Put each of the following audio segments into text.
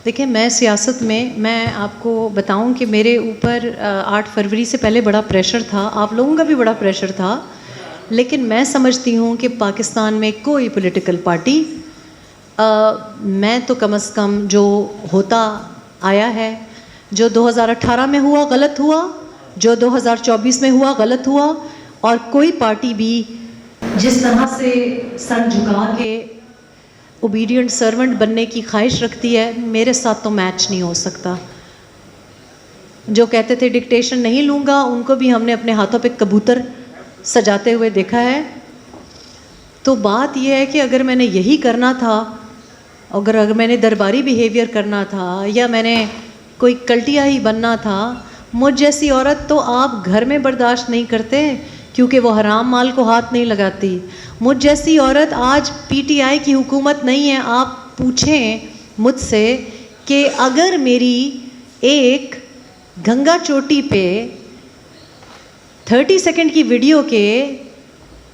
دیکھیں میں سیاست میں آپ کو بتاؤں کہ میرے اوپر 8 فروری سے پہلے بڑا پریشر تھا، آپ لوگوں کا بھی بڑا پریشر تھا، لیکن میں سمجھتی ہوں کہ پاکستان میں کوئی پولیٹیکل پارٹی میں تو کم از کم جو ہوتا آیا ہے، جو 2018 میں ہوا غلط ہوا، جو 2024 میں ہوا غلط ہوا، اور کوئی پارٹی بھی جس طرح سے سر جھکا کے اوبیڈینٹ سرونٹ بننے کی خواہش رکھتی ہے، میرے ساتھ تو میچ نہیں ہو سکتا۔ جو کہتے تھے ڈکٹیشن نہیں لوں گا، ان کو بھی ہم نے اپنے ہاتھوں پہ کبوتر سجاتے ہوئے دیکھا ہے۔ تو بات یہ ہے کہ اگر میں نے یہی کرنا تھا، اگر میں نے درباری بیہیویئر کرنا تھا، یا میں نے کوئی کلٹیا ہی بننا تھا، مجھ جیسی عورت تو آپ گھر میں برداشت نہیں کرتے کیونکہ وہ حرام مال کو ہاتھ نہیں لگاتی۔ مجھ جیسی عورت آج پی ٹی آئی کی حکومت نہیں ہے۔ آپ پوچھیں مجھ سے کہ اگر میری ایک گنگا چوٹی پہ 30 سیکنڈ کی ویڈیو کے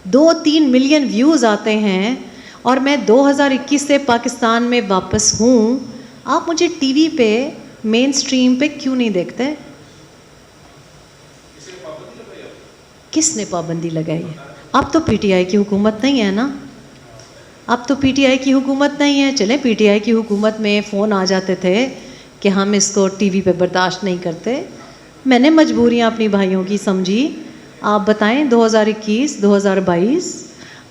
2-3 ملین ویوز آتے ہیں اور میں 2021 سے پاکستان میں واپس ہوں، آپ مجھے ٹی وی پہ مین سٹریم پہ کیوں نہیں دیکھتے؟ کس نے پابندی لگائی ہے؟ اب تو پی ٹی آئی کی حکومت نہیں ہے نا، اب تو پی ٹی آئی کی حکومت نہیں ہے۔ چلیں پی ٹی آئی کی حکومت میں فون آ جاتے تھے کہ ہم اس کو ٹی وی پہ برداشت نہیں کرتے، میں نے مجبوریاں اپنی بھائیوں کی سمجھی۔ آپ بتائیں 2021 2022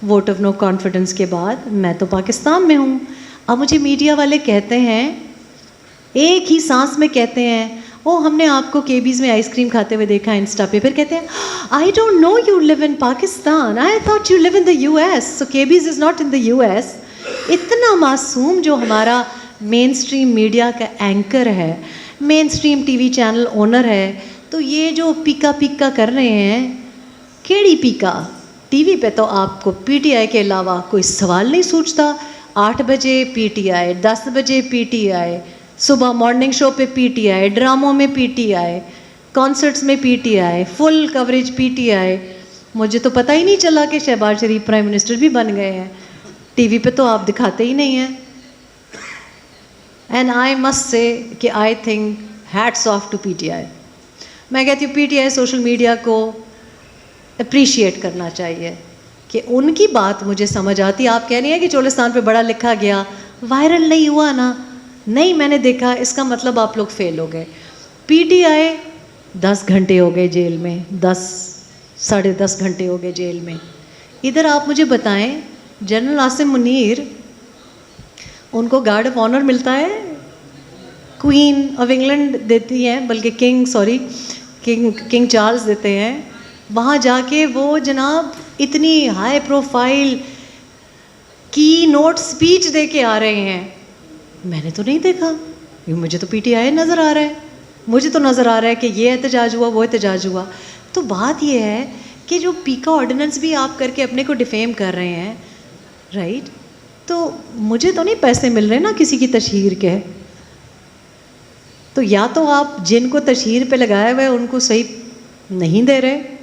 ووٹ آف نو کانفیڈنس کے بعد میں تو پاکستان میں ہوں۔ اب مجھے میڈیا والے کہتے ہیں، ایک ہی سانس میں کہتے ہیں، او ہم نے آپ کو کیبیز میں آئس کریم کھاتے ہوئے دیکھا انسٹا پہ، پھر کہتے ہیں I don't know you live in Pakistan, I thought you live in the U S, so کیبیز is not in the U S. اتنا معصوم جو ہمارا مین سٹریم میڈیا کا اینکر ہے، mainstream T V channel owner ہے، تو یہ جو پیکا پیکا کر رہے ہیں، کیڑی پیکا؟ ٹی وی پہ تو آپ کو پی ٹی آئی کے علاوہ کوئی سوال نہیں سوچتا۔ 8 بجے پی ٹی آئی، 10 بجے پی ٹی آئی، صبح مارننگ شو پہ پی ٹی آئی، ڈراموں میں پی ٹی آئی، کانسرٹس میں P T I, full coverage P T I. مجھے تو پتہ ہی نہیں چلا کہ شہباز شریف پرائم منسٹر بھی بن گئے ہیں، ٹی وی پہ تو آپ دکھاتے ہی نہیں ہیں۔ اینڈ آئی مسٹ سے کہ I think hats of two P T I. میں کہتی ہوں P T I social media کو اپریشیٹ کرنا چاہیے کہ ان کی بات مجھے سمجھ آتی۔ آپ کہہ رہی ہیں کہ چولستان پہ بڑا لکھا گیا، وائرل نہیں ہوا نا؟ نہیں میں نے دیکھا، اس کا مطلب آپ لوگ فیل ہو گئے۔ پی ٹی آئی 10 گھنٹے ہو گئے جیل میں، 10-10.5 گھنٹے ہو گئے جیل میں۔ ادھر آپ مجھے بتائیں، جنرل عاصم منیر ان کو گارڈ آف آنر ملتا ہے، کوئین آف انگلینڈ دیتی ہیں، بلکہ کنگ چارلز دیتے ہیں۔ وہاں جا کے وہ جناب اتنی ہائی پروفائل کی نوٹ سپیچ دے کے آ رہے ہیں، میں نے تو نہیں دیکھا، مجھے تو پی ٹی آئی نظر آ رہا ہے، مجھے تو نظر آ رہا ہے کہ یہ احتجاج ہوا، وہ احتجاج ہوا۔ تو بات یہ ہے کہ جو پیکا آرڈیننس بھی آپ کر کے اپنے کو ڈیفیم کر رہے ہیں، رائٹ، تو مجھے تو نہیں پیسے مل رہے نا کسی کی تشہیر کے۔ تو یا تو آپ جن کو تشہیر پہ لگایا ہوا ہے ان کو صحیح نہیں دے رہے،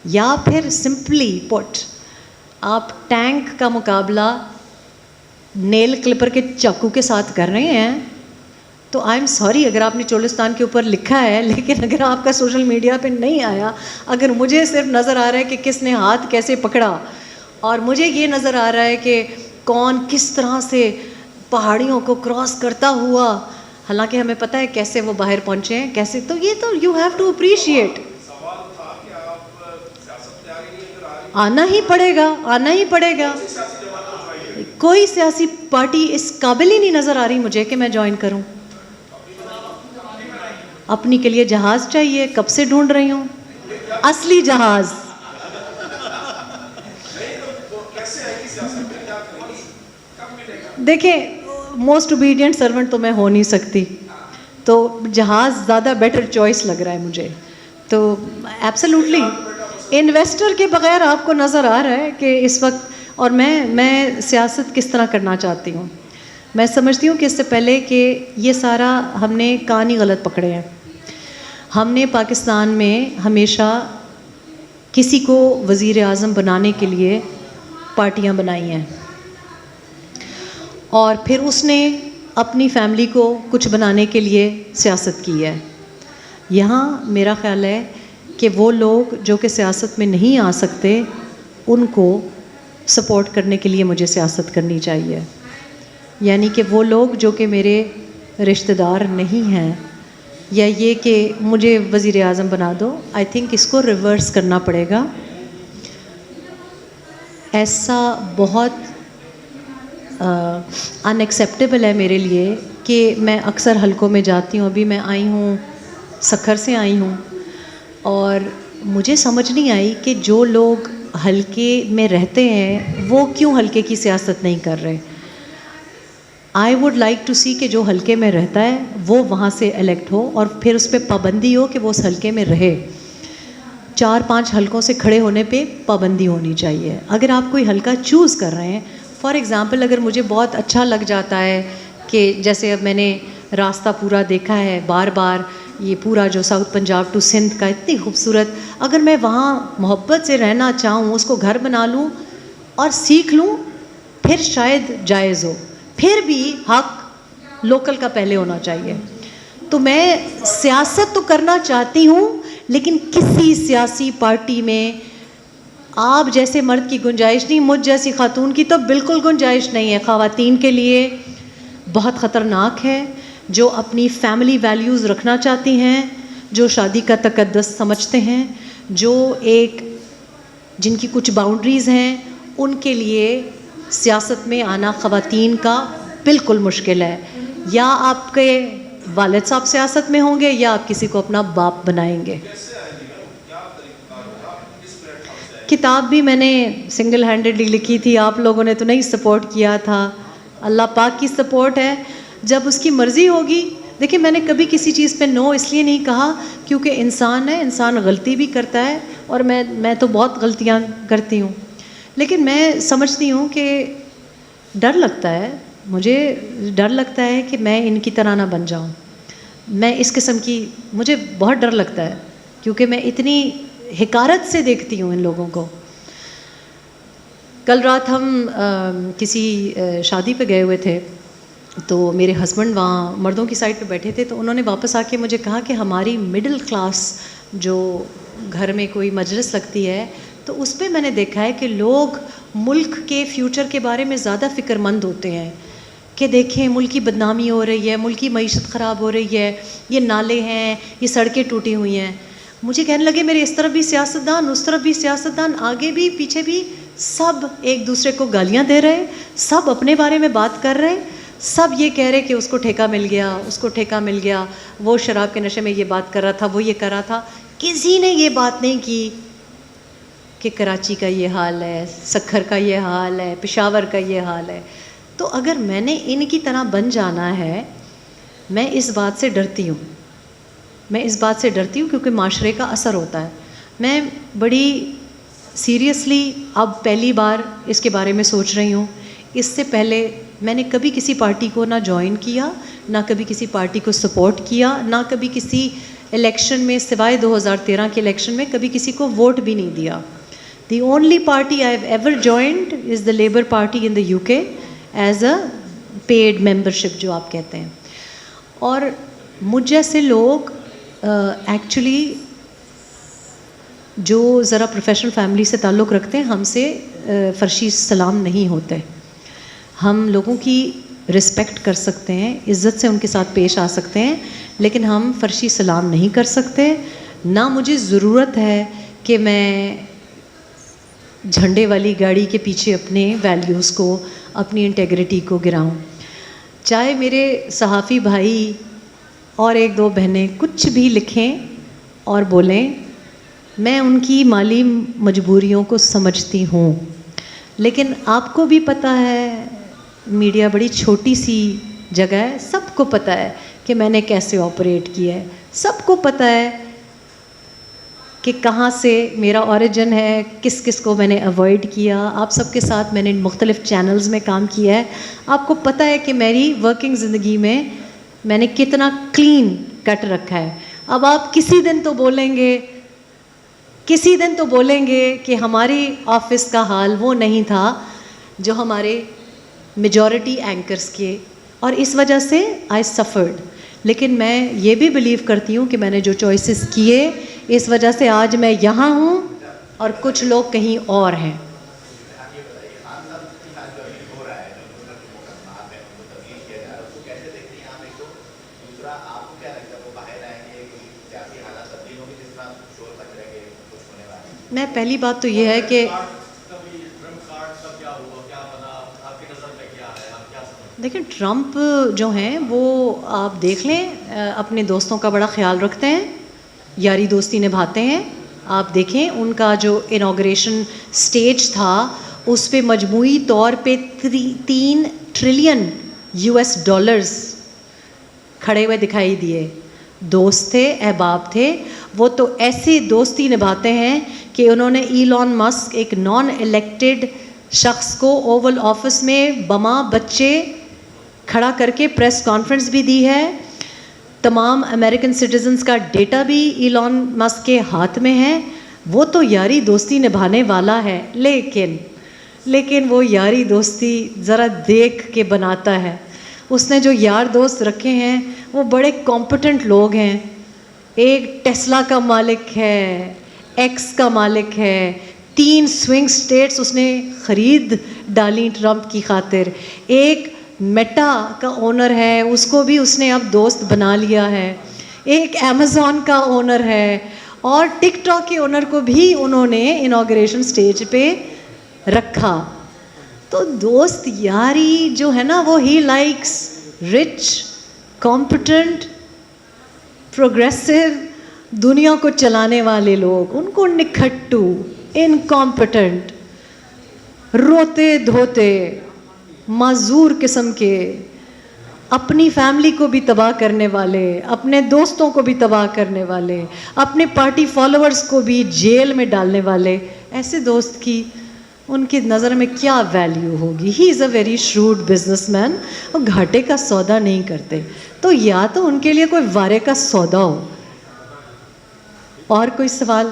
یا پھر سمپلی پٹ آپ ٹینک کا مقابلہ نیل کلپر کے چاقو کے ساتھ کر رہے ہیں۔ تو آئی ایم سوری اگر آپ نے چولستان کے اوپر لکھا ہے، لیکن اگر آپ کا سوشل میڈیا پہ نہیں آیا، اگر مجھے صرف نظر آ رہا ہے کہ کس نے ہاتھ کیسے پکڑا، اور مجھے یہ نظر آ رہا ہے کہ کون کس طرح سے پہاڑیوں کو کراس کرتا ہوا، حالانکہ ہمیں پتہ ہے کیسے وہ باہر پہنچے ہیں، کیسے، تو یہ تو یو ہیو ٹو اپریشیٹ۔ آنا ہی پڑے گا، آنا ہی پڑے گا۔ کوئی سیاسی پارٹی اس قابل ہی نہیں نظر آ رہی مجھے کہ میں جوائن کروں۔ اپنی کے لیے جہاز چاہیے، کب سے ڈھونڈ رہی ہوں اصلی جہاز۔ دیکھیں موسٹ اوبیڈینٹ سرونٹ تو میں ہو نہیں سکتی، تو جہاز زیادہ بیٹر چوائس لگ رہا ہے مجھے۔ تو ایبسلیوٹلی انویسٹر کے بغیر آپ کو نظر آ رہا ہے کہ اس وقت، اور میں سیاست کس طرح کرنا چاہتی ہوں، میں سمجھتی ہوں کہ اس سے پہلے کہ یہ سارا ہم نے کان ہی غلط پکڑے ہیں۔ ہم نے پاکستان میں ہمیشہ کسی کو وزیر اعظم بنانے کے لیے پارٹیاں بنائی ہیں، اور پھر اس نے اپنی فیملی کو کچھ بنانے کے لیے سیاست کی ہے. یہاں میرا خیال ہے کہ وہ لوگ جو کہ سیاست میں نہیں آ سکتے ان کو سپورٹ کرنے کے لیے مجھے سیاست کرنی چاہیے. یعنی کہ وہ لوگ جو کہ میرے رشتہ دار نہیں ہیں, یا یہ کہ مجھے وزیر اعظم بنا دو, آئی تھنک اس کو ریورس کرنا پڑے گا. ایسا بہت ان ایکسیپٹیبل ہے میرے لیے کہ میں اکثر حلقوں میں جاتی ہوں. ابھی میں آئی ہوں, سکھر سے آئی ہوں, اور مجھے سمجھ نہیں آئی کہ جو لوگ حلقے میں رہتے ہیں وہ کیوں حلقے کی سیاست نہیں کر رہے. آئی ووڈ لائک ٹو سی کہ جو حلقے میں رہتا ہے وہ وہاں سے الیکٹ ہو, اور پھر اس پہ پابندی ہو کہ وہ اس حلقے میں رہے. 4-5 حلقوں سے کھڑے ہونے پہ پابندی ہونی چاہیے. اگر آپ کوئی حلقہ چوز کر رہے ہیں, فار ایگزامپل اگر مجھے بہت اچھا لگ جاتا ہے کہ جیسے اب میں نے راستہ پورا دیکھا ہے بار بار, یہ پورا جو ساؤتھ پنجاب ٹو سندھ کا اتنی خوبصورت, اگر میں وہاں محبت سے رہنا چاہوں, اس کو گھر بنا لوں اور سیکھ لوں, پھر شاید جائز ہو. پھر بھی حق لوکل کا پہلے ہونا چاہیے. تو میں سیاست تو کرنا چاہتی ہوں, لیکن کسی سیاسی پارٹی میں آپ جیسے مرد کی گنجائش نہیں, مجھ جیسی خاتون کی تو بالکل گنجائش نہیں ہے. خواتین کے لیے بہت خطرناک ہے, جو اپنی فیملی ویلیوز رکھنا چاہتی ہیں, جو شادی کا تقدس سمجھتے ہیں, جو ایک جن کی کچھ باؤنڈریز ہیں, ان کے لیے سیاست میں آنا خواتین کا بالکل مشکل ہے. یا آپ کے والد صاحب سیاست میں ہوں گے, یا آپ کسی کو اپنا باپ بنائیں گے. کتاب بھی میں نے سنگل ہینڈڈلی لکھی تھی, آپ لوگوں نے تو نہیں سپورٹ کیا تھا. اللہ پاک کی سپورٹ ہے, جب اس کی مرضی ہوگی. دیکھیں میں نے کبھی کسی چیز پہ نو اس لیے نہیں کہا کیونکہ انسان ہے, انسان غلطی بھی کرتا ہے, اور میں تو بہت غلطیاں کرتی ہوں. لیکن میں سمجھتی ہوں کہ ڈر لگتا ہے, مجھے ڈر لگتا ہے کہ میں ان کی طرح نہ بن جاؤں. میں اس قسم کی, مجھے بہت ڈر لگتا ہے کیونکہ میں اتنی حقارت سے دیکھتی ہوں ان لوگوں کو. کل رات ہم کسی شادی پہ گئے ہوئے تھے, تو میرے ہسبینڈ وہاں مردوں کی سائڈ پہ بیٹھے تھے, تو انہوں نے واپس آ کے مجھے کہا کہ ہماری مڈل کلاس جو گھر میں کوئی مجلس لگتی ہے, تو اس پہ میں نے دیکھا ہے کہ لوگ ملک کے فیوچر کے بارے میں زیادہ فکر مند ہوتے ہیں کہ دیکھیں ملک کی بدنامی ہو رہی ہے, ملک کی معیشت خراب ہو رہی ہے, یہ نالے ہیں, یہ سڑکیں ٹوٹی ہوئی ہیں. مجھے کہنے لگے میرے اس طرف بھی سیاستدان, اس طرف بھی سیاستدان, آگے بھی پیچھے بھی, سب ایک دوسرے کو گالیاں دے رہے, سب اپنے بارے میں بات کر رہے, سب یہ کہہ رہے کہ اس کو ٹھیکہ مل گیا, اس کو ٹھیکہ مل گیا, وہ شراب کے نشے میں یہ بات کر رہا تھا, وہ یہ کر رہا تھا. کسی نے یہ بات نہیں کی کہ کراچی کا یہ حال ہے, سکھر کا یہ حال ہے, پشاور کا یہ حال ہے. تو اگر میں نے ان کی طرح بن جانا ہے, میں اس بات سے ڈرتی ہوں, میں اس بات سے ڈرتی ہوں کیونکہ معاشرے کا اثر ہوتا ہے. میں بڑی سیریسلی اب پہلی بار اس کے بارے میں سوچ رہی ہوں. اس سے پہلے میں نے کبھی کسی پارٹی کو نہ جوائن کیا, نہ کبھی کسی پارٹی کو سپورٹ کیا, نہ کبھی کسی الیکشن میں سوائے 2013 کے الیکشن میں کبھی کسی کو ووٹ بھی نہیں دیا. The only party I have ever joined is the Labour Party in the UK as a paid membership جو آپ کہتے ہیں. اور مجھ جیسے لوگ ایکچولی جو ذرا پروفیشنل فیملی سے تعلق رکھتے ہیں, ہم سے فرشی سلام نہیں ہوتے. ہم لوگوں کی رسپیکٹ کر سکتے ہیں, عزت سے ان کے ساتھ پیش آ سکتے ہیں, لیکن ہم فرشی سلام نہیں کر سکتے. نہ مجھے ضرورت ہے کہ میں جھنڈے والی گاڑی کے پیچھے اپنے ویلیوز کو, اپنی انٹیگریٹی کو گراؤں. چاہے میرے صحافی بھائی اور 1-2 بہنیں کچھ بھی لکھیں اور بولیں, میں ان کی مالی مجبوریوں کو سمجھتی ہوں. لیکن آپ کو بھی پتہ ہے میڈیا بڑی چھوٹی سی جگہ ہے, سب کو پتہ ہے کہ میں نے کیسے آپریٹ کیا ہے, سب کو پتہ ہے کہ کہاں سے میرا اوریجن ہے, کس کس کو میں نے اوائڈ کیا. آپ سب کے ساتھ میں نے مختلف چینلز میں کام کیا ہے, آپ کو پتہ ہے کہ میری ورکنگ زندگی میں میں نے کتنا کلین کٹ رکھا ہے. اب آپ کسی دن تو بولیں گے کہ ہماری آفس کا حال وہ نہیں تھا جو ہمارے میجورٹی اینکرز کے, اور اس وجہ سے آئی سفرڈ. لیکن میں یہ بھی بلیو کرتی ہوں کہ میں نے جو چوائسیز کیے اس وجہ سے آج میں یہاں ہوں اور کچھ لوگ کہیں اور ہیں. میں پہلی بات تو یہ ہے کہ دیکھیں ٹرمپ جو ہیں وہ آپ دیکھ لیں اپنے دوستوں کا بڑا خیال رکھتے ہیں, یاری دوستی نبھاتے ہیں. آپ دیکھیں ان کا جو انوگریشن سٹیج تھا اس پہ مجموعی طور پہ 3 ٹریلین US$ کھڑے ہوئے دکھائی دیے. دوست تھے, احباب تھے. وہ تو ایسی دوستی نبھاتے ہیں کہ انہوں نے ایلون مسک ایک نان الیکٹڈ شخص کو اوول آفس میں بما بچے کھڑا کر کے پریس کانفرنس بھی دی ہے. تمام امریکن سٹیزنز کا ڈیٹا بھی ایلون مسک کے ہاتھ میں ہے. وہ تو یاری دوستی نبھانے والا ہے, لیکن وہ یاری دوستی ذرا دیکھ کے بناتا ہے. اس نے جو یار دوست رکھے ہیں وہ بڑے کمپٹنٹ لوگ ہیں. ایک ٹیسلا کا مالک ہے, ایکس کا مالک ہے, 3 سوئنگ سٹیٹس اس نے خرید ڈالی ٹرمپ کی خاطر. ایک میٹا کا اونر ہے, اس کو بھی اس نے اب دوست بنا لیا ہے. ایک امیزون کا اونر ہے, اور ٹک ٹاک کے اونر کو بھی انہوں نے انوگریشن سٹیج پہ رکھا. تو دوست یاری جو ہے نا وہ he likes rich, competent, progressive, دنیا کو چلانے والے لوگ. ان کو نکھٹو, انکمپٹنٹ, روتے دھوتے, معذور قسم کے, اپنی فیملی کو بھی تباہ کرنے والے, اپنے دوستوں کو بھی تباہ کرنے والے, اپنے پارٹی فالوورز کو بھی جیل میں ڈالنے والے, ایسے دوست کی ان کی نظر میں کیا ویلیو ہوگی؟ ہی از اے ویری شروڈ بزنس مین. وہ گھاٹے کا سودا نہیں کرتے. تو یا تو ان کے لیے کوئی وارے کا سودا ہو. اور کوئی سوال؟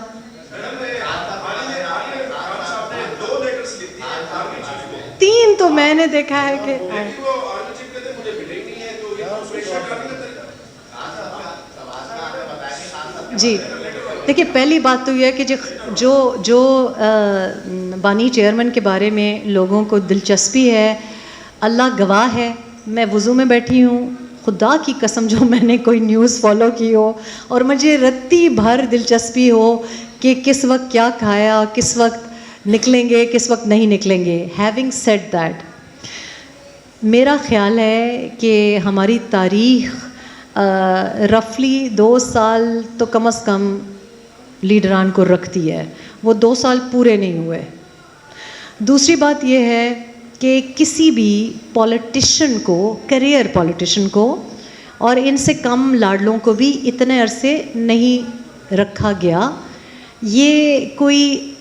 تین تو میں نے دیکھا ہے کہ جی دیکھیے پہلی بات تو یہ ہے کہ جو بانی چیئرمین کے بارے میں لوگوں کو دلچسپی ہے, اللہ گواہ ہے میں وضو میں بیٹھی ہوں, خدا کی قسم جو میں نے کوئی نیوز فالو کی ہو اور مجھے رتی بھر دلچسپی ہو کہ کس وقت کیا کھایا, کس وقت نکلیں گے, کس وقت نہیں نکلیں گے. ہیونگ سیڈ دیٹ, میرا خیال ہے کہ ہماری تاریخ رفلی 2 سال تو کم از کم لیڈران کو رکھتی ہے. وہ 2 سال پورے نہیں ہوئے. دوسری بات یہ ہے کہ کسی بھی پولیٹیشین کو, کیریئر پولیٹیشین کو, اور ان سے کم لاڈلوں کو بھی اتنے عرصے نہیں رکھا گیا. یہ کوئی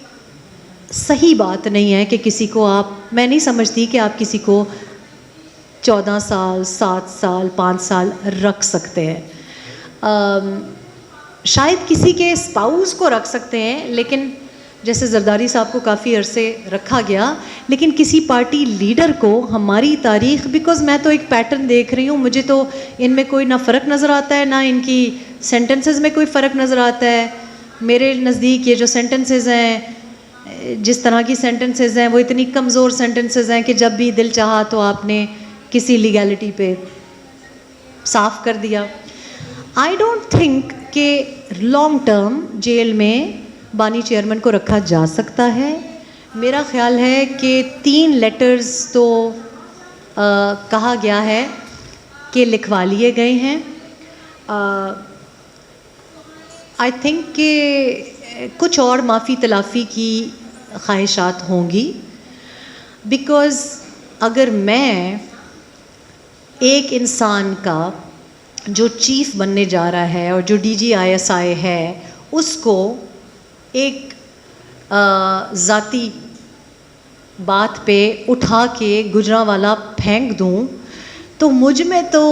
صحیح بات نہیں ہے کہ کسی کو میں نہیں سمجھتی کہ آپ کسی کو 14 سال 7 سال 5 سال رکھ سکتے ہیں. شاید کسی کے اسپاؤس کو رکھ سکتے ہیں, لیکن جیسے زرداری صاحب کو کافی عرصے رکھا گیا, لیکن کسی پارٹی لیڈر کو ہماری تاریخ, بیکاز میں تو ایک پیٹرن دیکھ رہی ہوں, مجھے تو ان میں کوئی نہ فرق نظر آتا ہے, نہ ان کی سینٹنسز میں کوئی فرق نظر آتا ہے. میرے نزدیک یہ جو سینٹنسز ہیں, جس طرح کی سینٹنسز ہیں, وہ اتنی کمزور سینٹنسز ہیں کہ جب بھی دل چاہا تو آپ نے کسی لیگیلٹی پہ صاف کر دیا. آئی ڈونٹ تھنک کہ لانگ ٹرم جیل میں بانی چیئرمین کو رکھا جا سکتا ہے. میرا خیال ہے کہ 3 لیٹرز تو کہا گیا ہے کہ لکھوا لیے گئے ہیں. آئی تھنک کہ کچھ اور معافی تلافی کی خواہشات ہوں گی, بیکاز اگر میں ایک انسان کا جو چیف بننے جا رہا ہے اور جو DGISI ہے اس کو ایک ذاتی بات پہ اٹھا کے گجرانوالا پھینک دوں, تو مجھ میں تو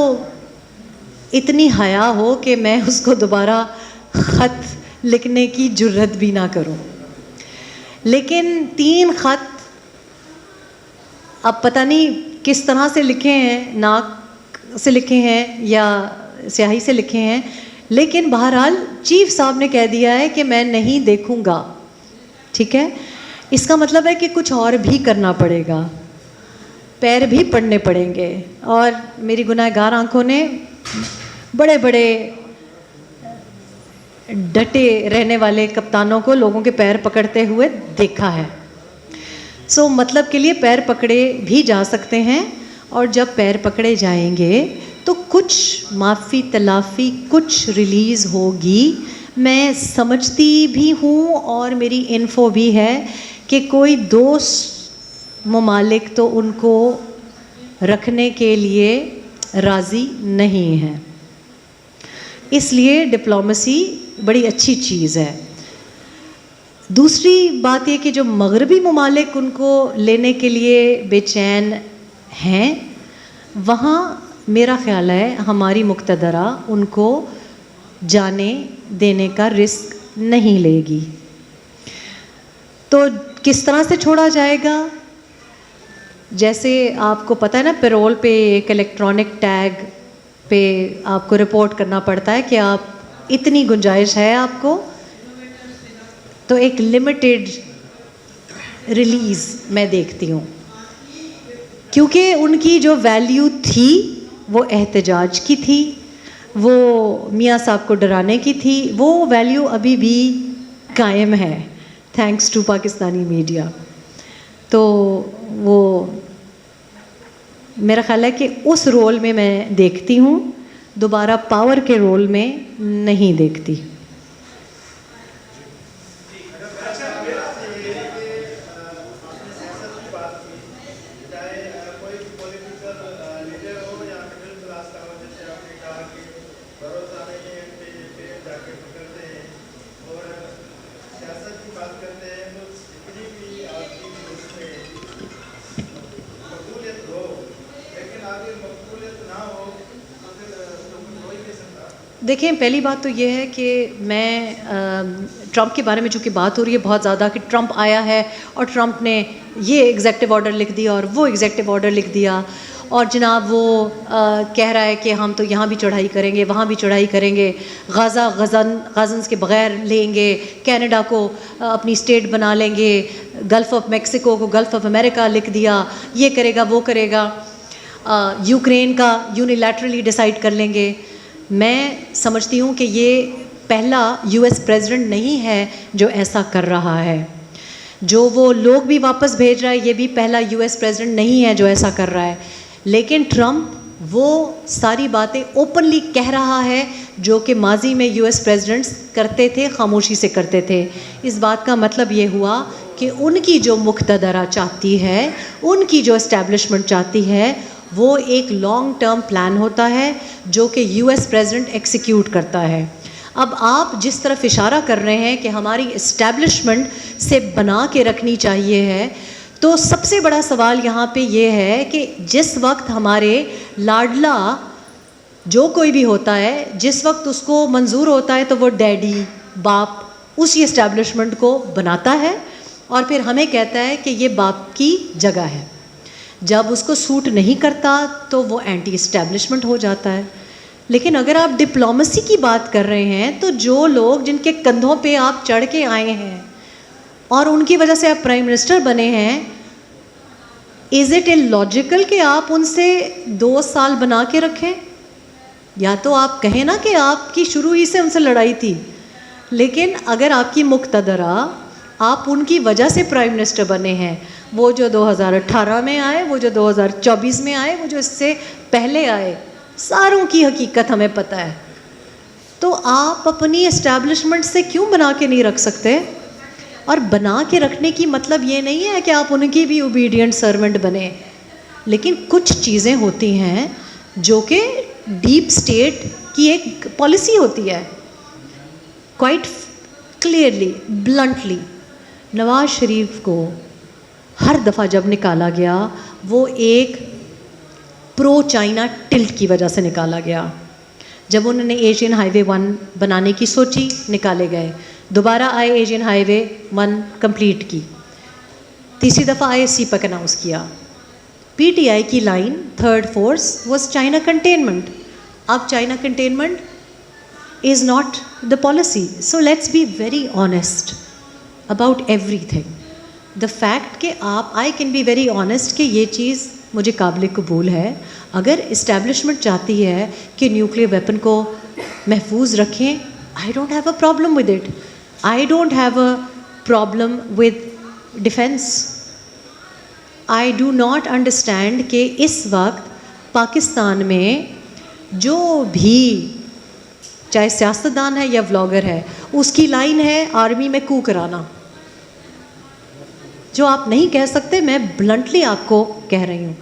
اتنی حیا ہو کہ میں اس کو دوبارہ خط لکھنے کی جرت بھی نہ کروں. لیکن 3 خط اب پتہ نہیں کس طرح سے لکھے ہیں, ناک سے لکھے ہیں یا سیاہی سے لکھے ہیں، لیکن بہرحال چیف صاحب نے کہہ دیا ہے کہ میں نہیں دیکھوں گا. ٹھیک ہے، اس کا مطلب ہے کہ کچھ اور بھی کرنا پڑے گا، پیر بھی پڑنے پڑیں گے. اور میری گناہ گار آنکھوں نے بڑے بڑے ڈٹے رہنے والے کپتانوں کو لوگوں کے پیر پکڑتے ہوئے دیکھا ہے. سو مطلب کے لیے پیر پکڑے بھی جا سکتے ہیں، اور جب پیر پکڑے جائیں گے تو کچھ معافی تلافی، کچھ ریلیز ہوگی. میں سمجھتی بھی ہوں اور میری انفو بھی ہے کہ کوئی دوست ممالک تو ان کو رکھنے کے لیے راضی نہیں ہے. اس لیے ڈپلومیسی بڑی اچھی چیز ہے. دوسری بات یہ کہ جو مغربی ممالک ان کو لینے کے لیے بے چین ہیں، وہاں میرا خیال ہے ہماری مقتدرہ ان کو جانے دینے کا رسک نہیں لے گی. تو کس طرح سے چھوڑا جائے گا؟ جیسے آپ کو پتہ ہے نا، پیرول پہ ایک الیکٹرانک ٹیگ پہ آپ کو رپورٹ کرنا پڑتا ہے کہ آپ اتنی گنجائش ہے آپ کو، تو ایک لمیٹڈ ریلیز میں دیکھتی ہوں، کیونکہ ان کی جو ویلیو تھی وہ احتجاج کی تھی، وہ میاں صاحب کو ڈرانے کی تھی. وہ ویلیو ابھی بھی قائم ہے تھینکس ٹو پاکستانی میڈیا. تو وہ میرا خیال ہے کہ اس رول میں دیکھتی ہوں، دوبارہ پاور کے رول میں نہیں دیکھتی. دیکھیں، پہلی بات تو یہ ہے کہ میں ٹرمپ کے بارے میں چونکہ بات ہو رہی ہے بہت زیادہ کہ ٹرمپ آیا ہے اور ٹرمپ نے یہ ایگزیکٹو آرڈر لکھ دیا اور وہ ایگزیکٹو آرڈر لکھ دیا، اور جناب وہ کہہ رہا ہے کہ ہم تو یہاں بھی چڑھائی کریں گے، وہاں بھی چڑھائی کریں گے، غازنز کے بغیر لیں گے، کینیڈا کو اپنی اسٹیٹ بنا لیں گے، گلف آف میکسیکو کو گلف آف امریکہ لکھ دیا، یہ کرے گا وہ کرے گا، یوکرین کا یونیلیٹرلی ڈیسائیڈ کر لیں گے. میں سمجھتی ہوں کہ یہ پہلا یو ایس پریزیڈنٹ نہیں ہے جو ایسا کر رہا ہے. جو وہ لوگ بھی واپس بھیج رہا ہے، یہ بھی پہلا یو ایس پریزیڈنٹ نہیں ہے جو ایسا کر رہا ہے. لیکن ٹرمپ وہ ساری باتیں اوپنلی کہہ رہا ہے جو کہ ماضی میں یو ایس پریزیڈنٹس کرتے تھے، خاموشی سے کرتے تھے. اس بات کا مطلب یہ ہوا کہ ان کی جو مقتدرہ چاہتی ہے، ان کی جو اسٹیبلشمنٹ چاہتی ہے، وہ ایک لانگ ٹرم پلان ہوتا ہے جو کہ یو ایس پریزیڈنٹ ایکسیکیوٹ کرتا ہے. اب آپ جس طرف اشارہ کر رہے ہیں کہ ہماری اسٹیبلشمنٹ سے بنا کے رکھنی چاہیے ہے، تو سب سے بڑا سوال یہاں پہ یہ ہے کہ جس وقت ہمارے لاڈلا جو کوئی بھی ہوتا ہے، جس وقت اس کو منظور ہوتا ہے تو وہ ڈیڈی باپ اسی اسٹیبلشمنٹ کو بناتا ہے اور پھر ہمیں کہتا ہے کہ یہ باپ کی جگہ ہے. جب اس کو سوٹ نہیں کرتا تو وہ اینٹی اسٹیبلشمنٹ ہو جاتا ہے. لیکن اگر آپ ڈپلومیسی کی بات کر رہے ہیں تو جو لوگ جن کے کندھوں پہ آپ چڑھ کے آئے ہیں اور ان کی وجہ سے آپ پرائم منسٹر بنے ہیں، از اٹ illogical کہ آپ ان سے 2 سال بنا کے رکھیں؟ یا تو آپ کہیں نا کہ آپ کی شروع ہی سے ان سے لڑائی تھی، لیکن اگر آپ کی مقتدرہ، آپ ان کی وجہ سے پرائم منسٹر بنے ہیں، وہ جو 2018 میں آئے، وہ جو 2024 میں آئے، وہ جو اس سے پہلے آئے، ساروں کی حقیقت ہمیں پتہ ہے. تو آپ اپنی اسٹیبلشمنٹ سے کیوں بنا کے نہیں رکھ سکتے؟ اور بنا کے رکھنے کی مطلب یہ نہیں ہے کہ آپ ان کی بھی اوبیڈینٹ سرونٹ بنیں، لیکن کچھ چیزیں ہوتی ہیں جو کہ ڈیپ اسٹیٹ کی ایک پالیسی ہوتی ہے. Quite clearly, bluntly Nawaz Sharif کو ہر دفعہ جب نکالا گیا، وہ ایک پرو چائنا ٹلٹ کی وجہ سے نکالا گیا. جب انہوں نے ایشین ہائی وے 1 بنانے کی سوچی، نکالے گئے. دوبارہ آئے ایشین ہائی وے 1 کمپلیٹ کی. تیسری دفعہ آئے سی پیک اناؤنس کیا. پی ٹی آئی کی line third force was China containment. اب China containment is not the policy. So let's be very honest about everything. The fact کہ آپ I can be very honest کہ یہ چیز مجھے قابل قبول ہے. اگر اسٹیبلشمنٹ چاہتی ہے کہ نیوکلیئر ویپن کو محفوظ رکھیں, I don't have a problem with it. I don't have a problem with defence. I do not understand کہ اس وقت پاکستان میں جو بھی چاہے سیاستدان ہے یا ولاگر ہے, اس کی لائن ہے آرمی میں کو کرانا. جو آپ نہیں کہہ سکتے, میں بلنٹلی آپ کو کہہ رہی ہوں,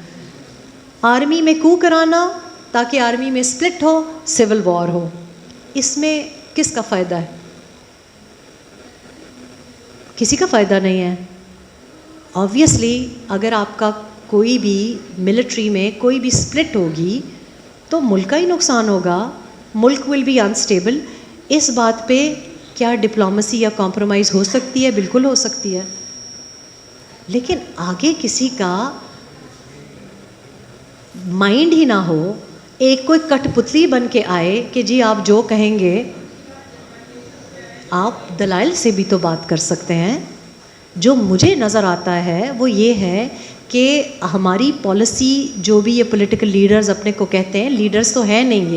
آرمی میں کو کرانا تاکہ آرمی میں سپلٹ ہو, سول وار ہو. اس میں کس کا فائدہ ہے؟ کسی کا فائدہ نہیں ہے. آبویسلی اگر آپ کا کوئی بھی ملٹری میں کوئی بھی سپلٹ ہوگی تو ملک کا ہی نقصان ہوگا. ملک ول بی انسٹیبل. اس بات پہ کیا ڈپلومیسی یا کمپرومائز ہو سکتی ہے؟ بالکل ہو سکتی ہے. لیکن آگے کسی کا مائنڈ ہی نہ ہو, ایک کوئی کٹ پتلی بن کے آئے کہ جی آپ جو کہیں گے. آپ دلائل سے بھی تو بات کر سکتے ہیں. جو مجھے نظر آتا ہے وہ یہ ہے کہ ہماری پالیسی, جو بھی یہ پولیٹیکل لیڈرز اپنے کو کہتے ہیں, لیڈرز تو ہے نہیں,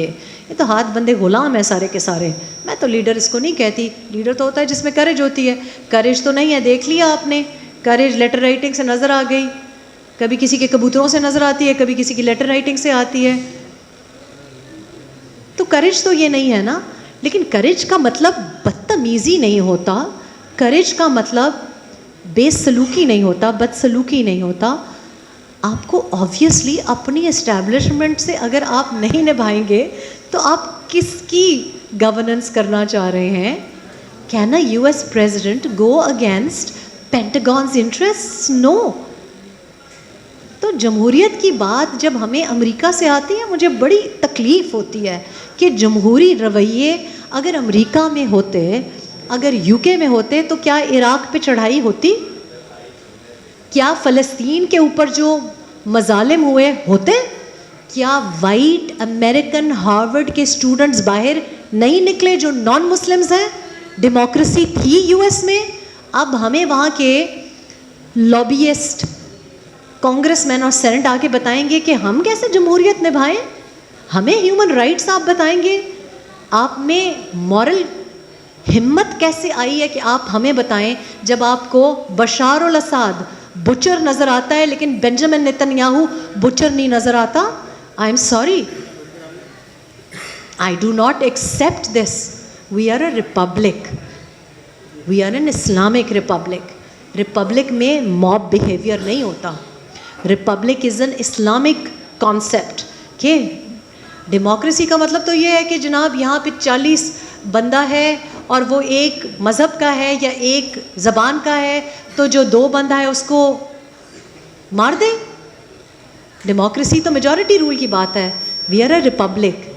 یہ تو ہاتھ بندے غلام ہیں سارے کے سارے. میں تو لیڈر اس کو نہیں کہتی. لیڈر تو ہوتا ہے جس میں کریج ہوتی ہے. کریج تو نہیں ہے, دیکھ لیا آپ نے. کریج لیٹر رائٹنگ سے نظر آ گئی, کبھی کسی کے کبوتروں سے نظر آتی ہے, کبھی کسی کی لیٹر رائٹنگ سے آتی ہے. تو کریج تو یہ نہیں ہے نا. لیکن کریج کا مطلب بدتمیزی نہیں ہوتا. کریج کا مطلب بے سلوکی نہیں ہوتا, بد سلوکی نہیں ہوتا. آپ کو آبویسلی اپنی اسٹیبلشمنٹ سے اگر آپ نہیں نبھائیں گے تو آپ کس کی گورننس کرنا چاہ رہے ہیں؟ Can a U S president go against Pentagon's interest? No. تو جمہوریت کی بات جب ہمیں امریکہ سے آتی ہے, مجھے بڑی تکلیف ہوتی ہے کہ جمہوری رویے اگر امریکہ میں ہوتے, اگر یو کے میں ہوتے, تو کیا عراق پہ چڑھائی ہوتی؟ کیا فلسطین کے اوپر جو مظالم ہوئے ہوتے؟ کیا وائٹ امریکن ہارورڈ کے اسٹوڈنٹس باہر نہیں نکلے جو نان مسلمز ہیں؟ ڈیموکریسی تھی یو ایس میں. اب ہمیں وہاں کے لابیسٹ, کانگریس مین اور سینٹ آ کے بتائیں گے کہ ہم کیسے جمہوریت نبھائیں؟ ہمیں ہیومن رائٹس آپ بتائیں گے؟ آپ میں مورل ہمت کیسے آئی ہے کہ آپ ہمیں بتائیں, جب آپ کو بشار الاسد بچر نظر آتا ہے لیکن بنجامن نتن-یاہو بچر نہیں نظر آتا؟ I'm sorry, I do not accept this. We are a republic, we are an Islamic republic. Republic میں موب بیہیویئر نہیں ہوتا. Republic is an Islamic concept. کہ ڈیموکریسی کا مطلب تو یہ ہے کہ جناب یہاں پہ 40 بندہ ہے اور وہ ایک مذہب کا ہے یا ایک زبان کا ہے, تو جو 2 بندہ ہے اس کو مار دیں. ڈیموکریسی تو میجورٹی رول کی بات ہے. We are a republic.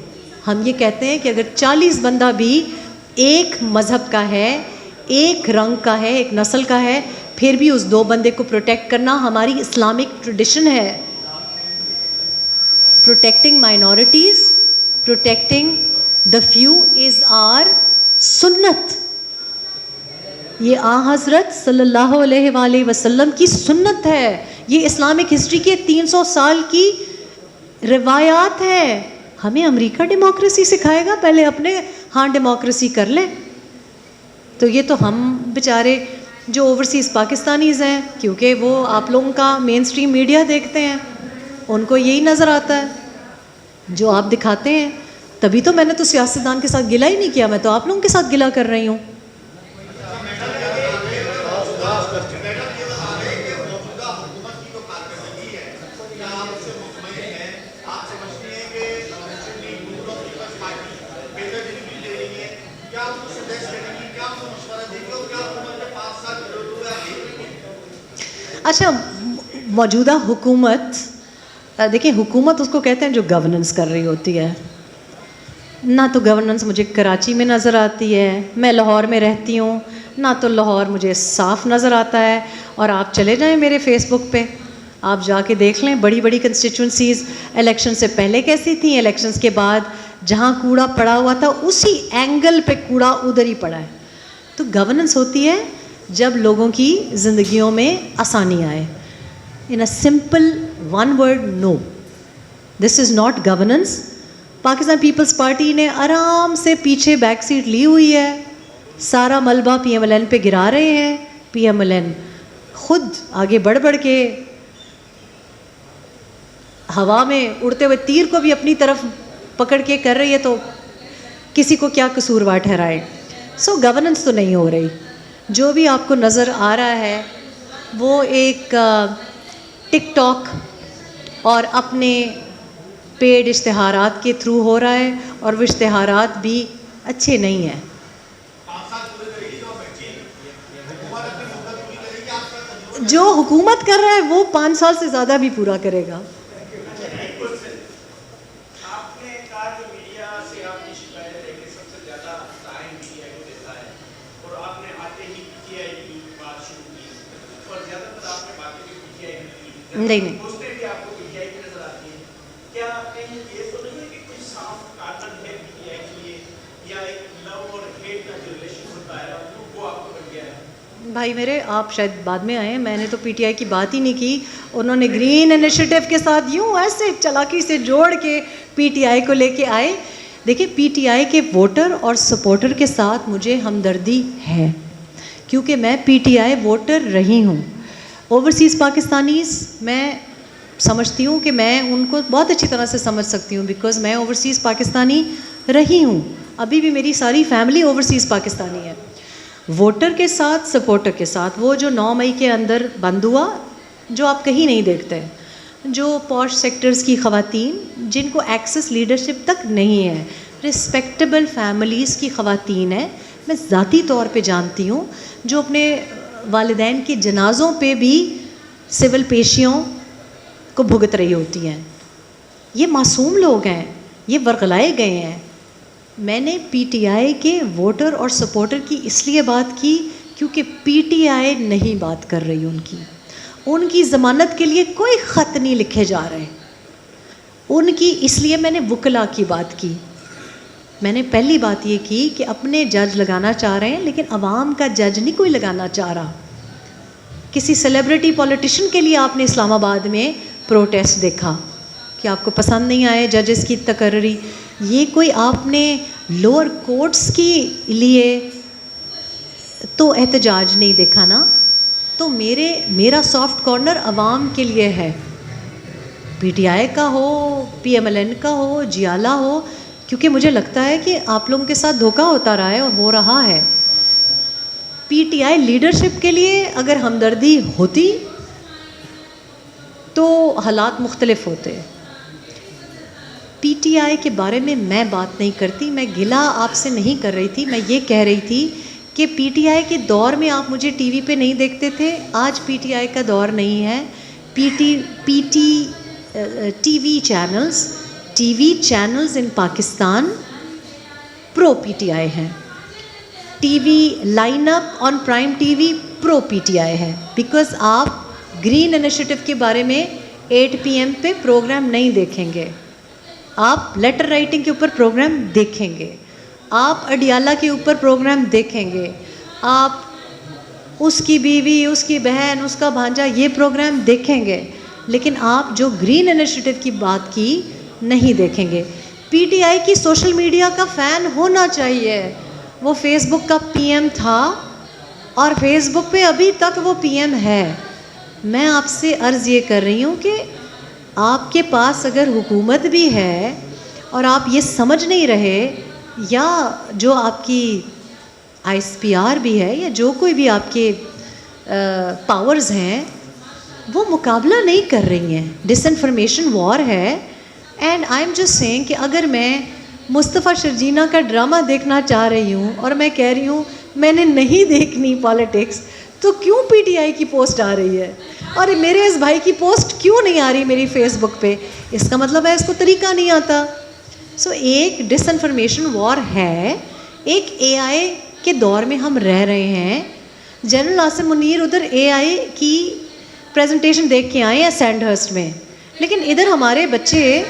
ہم یہ کہتے ہیں کہ اگر 40 بندہ بھی ایک مذہب کا ہے, ایک رنگ کا ہے, ایک نسل کا ہے, پھر بھی اس 2 بندے کو پروٹیکٹ کرنا ہماری اسلامک ٹریڈیشن ہے. Protecting minorities, protecting the few is our سنت. یہ حضرت صلی اللہ علیہ وآلہ وسلم کی سنت ہے. یہ اسلامک ہسٹری کے 300 سال کی روایات ہے. ہمیں امریکہ ڈیموکریسی سکھائے گا؟ پہلے اپنے ہاں ڈیموکریسی کر لیں. تو یہ تو ہم بیچارے جو اوورسیز پاکستانیز ہیں, کیونکہ وہ آپ لوگوں کا مین سٹریم میڈیا دیکھتے ہیں, ان کو یہی نظر آتا ہے جو آپ دکھاتے ہیں. تبھی تو میں نے تو سیاستدان کے ساتھ گلہ ہی نہیں کیا, میں تو آپ لوگوں کے ساتھ گلہ کر رہی ہوں. اچھا, موجودہ حکومت, دیکھیں حکومت اس کو کہتے ہیں جو گورننس کر رہی ہوتی ہے. نہ تو گورننس مجھے کراچی میں نظر آتی ہے, میں لاہور میں رہتی ہوں, نہ تو لاہور مجھے صاف نظر آتا ہے. اور آپ چلے جائیں میرے فیس بک پہ, آپ جا کے دیکھ لیں بڑی بڑی کنسٹیچوئنسیز الیکشن سے پہلے کیسی تھیں, الیکشنز کے بعد جہاں کوڑا پڑا ہوا تھا اسی اینگل پہ کوڑا ادھر ہی پڑا ہے. تو گورننس ہوتی ہے جب لوگوں کی زندگیوں میں آسانی آئے. In a simple one word, no, this is not governance. Pakistan Peoples Party نے آرام سے پیچھے بیک سیٹ لی ہوئی ہے, سارا ملبہ پی ایم ایل این پہ گرا رہے ہیں. پی ایم ایل این خود آگے بڑھ بڑھ کے ہوا میں اڑتے ہوئے تیر کو بھی اپنی طرف پکڑ کے کر رہی ہے, تو کسی کو کیا قصوروار ٹھہرائے. سو گورننس تو نہیں ہو رہی. جو بھی آپ کو نظر آ رہا ہے وہ ایک ٹک ٹاک اور اپنے پیڈ اشتہارات کے تھرو ہو رہا ہے, اور وہ اشتہارات بھی اچھے نہیں ہیں. جو حکومت کر رہا ہے وہ 5 سال سے زیادہ بھی پورا کرے گا. نہیں نہیں, بھائی میرے آپ شاید بعد میں آئے ہیں, میں نے تو پی ٹی آئی کی بات ہی نہیں کی. انہوں نے گرین انیشیٹو کے ساتھ یوں ایسے چلاکی سے جوڑ کے پی ٹی آئی کو لے کے آئے. دیکھیں پی ٹی آئی کے ووٹر اور سپورٹر کے ساتھ مجھے ہمدردی ہے, کیونکہ میں پی ٹی آئی ووٹر رہی ہوں. اوورسیز پاکستانیز میں سمجھتی ہوں کہ میں ان کو بہت اچھی طرح سے سمجھ سکتی ہوں, بیکاز میں اوورسیز پاکستانی رہی ہوں. ابھی بھی میری ساری فیملی اوورسیز پاکستانی ہے. ووٹر کے ساتھ, سپورٹر کے ساتھ, وہ جو 9 مئی کے اندر بند ہوا, جو آپ کہیں نہیں دیکھتے, جو پوش سیکٹرز کی خواتین جن کو ایکسس لیڈرشپ تک نہیں ہے, رسپیکٹیبل فیملیز کی خواتین ہیں, میں ذاتی طور پہ جانتی ہوں, جو اپنے والدین کے جنازوں پہ بھی سول پیشیوں کو بھگت رہی ہوتی ہیں. یہ معصوم لوگ ہیں, یہ ورغلائے گئے ہیں. میں نے پی ٹی آئی کے ووٹر اور سپورٹر کی اس لیے بات کی کیونکہ پی ٹی آئی نہیں بات کر رہی ان کی ضمانت کے لیے کوئی خط نہیں لکھے جا رہے ان کی, اس لیے میں نے وکلا کی بات کی. میں نے پہلی بات یہ کی کہ اپنے جج لگانا چاہ رہے ہیں, لیکن عوام کا جج نہیں کوئی لگانا چاہ رہا. کسی سیلیبریٹی پولیٹیشین کے لیے آپ نے اسلام آباد میں پروٹیسٹ دیکھا کہ آپ کو پسند نہیں آئے ججز کی تقرری. یہ کوئی آپ نے لوور کورٹس کے لیے تو احتجاج نہیں دیکھا نا. تو میرا سافٹ کارنر عوام کے لیے ہے, پی ٹی آئی کا ہو, پی ایم ایل این کا ہو, جیالہ ہو, کیونکہ مجھے لگتا ہے کہ آپ لوگوں کے ساتھ دھوکہ ہوتا رہا ہے اور ہو رہا ہے. پی ٹی آئی لیڈرشپ کے لیے اگر ہمدردی ہوتی تو حالات مختلف ہوتے. پی ٹی آئی کے بارے میں بات نہیں کرتی, میں گلہ آپ سے نہیں کر رہی تھی, میں یہ کہہ رہی تھی کہ پی ٹی آئی کے دور میں آپ مجھے ٹی وی پہ نہیں دیکھتے تھے, آج پی ٹی آئی کا دور نہیں ہے. T V channels in Pakistan pro P T I ہیں. T V lineup on prime T V pro P T I ہے, بیکاز آپ گرین انیشیٹو کے بارے میں 8 PM پہ پروگرام نہیں دیکھیں گے, آپ لیٹر رائٹنگ کے اوپر پروگرام دیکھیں گے, آپ اڈیالہ کے اوپر پروگرام دیکھیں گے, آپ اس کی بیوی, اس کی بہن, اس کا بھانجا, یہ پروگرام دیکھیں گے, لیکن آپ جو گرین انیشیٹو کی بات کی نہیں دیکھیں گے. پی ٹی آئی کی سوشل میڈیا کا فین ہونا چاہیے. وہ فیس بک کا پی ایم تھا اور فیس بک پہ ابھی تک وہ پی ایم ہے. میں آپ سے عرض یہ کر رہی ہوں کہ آپ کے پاس اگر حکومت بھی ہے اور آپ یہ سمجھ نہیں رہے, یا جو آپ کی آئی ایس پی آر بھی ہے, یا جو کوئی بھی آپ کے پاورز ہیں, وہ مقابلہ نہیں کر رہی ہیں. ڈس انفارمیشن وار ہے. And I'm just seeing کہ اگر میں مصطفیٰ شرجینہ کا ڈرامہ دیکھنا چاہ رہی ہوں اور میں کہہ رہی ہوں میں نے نہیں دیکھنی پالیٹکس, تو کیوں پی ٹی آئی کی پوسٹ آ رہی ہے اور میرے اس بھائی کی پوسٹ کیوں نہیں آ رہی میری فیس بک پہ؟ اس کا مطلب ہے اس کو طریقہ نہیں آتا. سو ایک ڈس انفارمیشن وار ہے. ایک اے آئی کے دور میں ہم رہ رہے ہیں. جنرل عاصم منیر ادھر اے آئی کی پریزنٹیشن دیکھ کے آئے ہیں سینڈ ہرسٹ میں, لیکن ادھر ہمارے بچے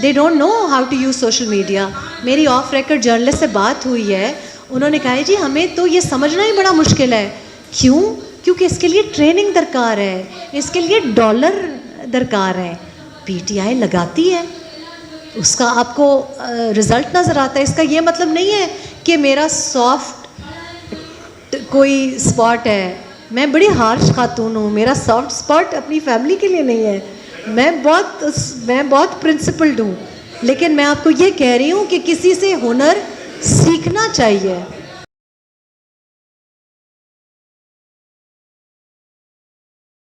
they don't know how to use social media. میری آف ریکارڈ جرنلسٹ سے بات ہوئی ہے, انہوں نے کہا ہے جی ہمیں تو یہ سمجھنا ہی بڑا مشکل ہے. کیوں؟ کیونکہ اس کے لیے ٹریننگ درکار ہے, اس کے لیے ڈالر درکار ہے. پی ٹی آئی لگاتی ہے, اس کا آپ کو رزلٹ نظر آتا ہے. اس کا یہ مطلب نہیں ہے کہ میرا سافٹ کوئی اسپاٹ ہے, میں بڑی ہارش خاتون ہوں, میرا سافٹ اسپاٹ اپنی فیملی کے لیے نہیں ہے, میں بہت پرنسپلڈ ہوں. لیکن میں آپ کو یہ کہہ رہی ہوں کہ کسی سے ہنر سیکھنا چاہیے.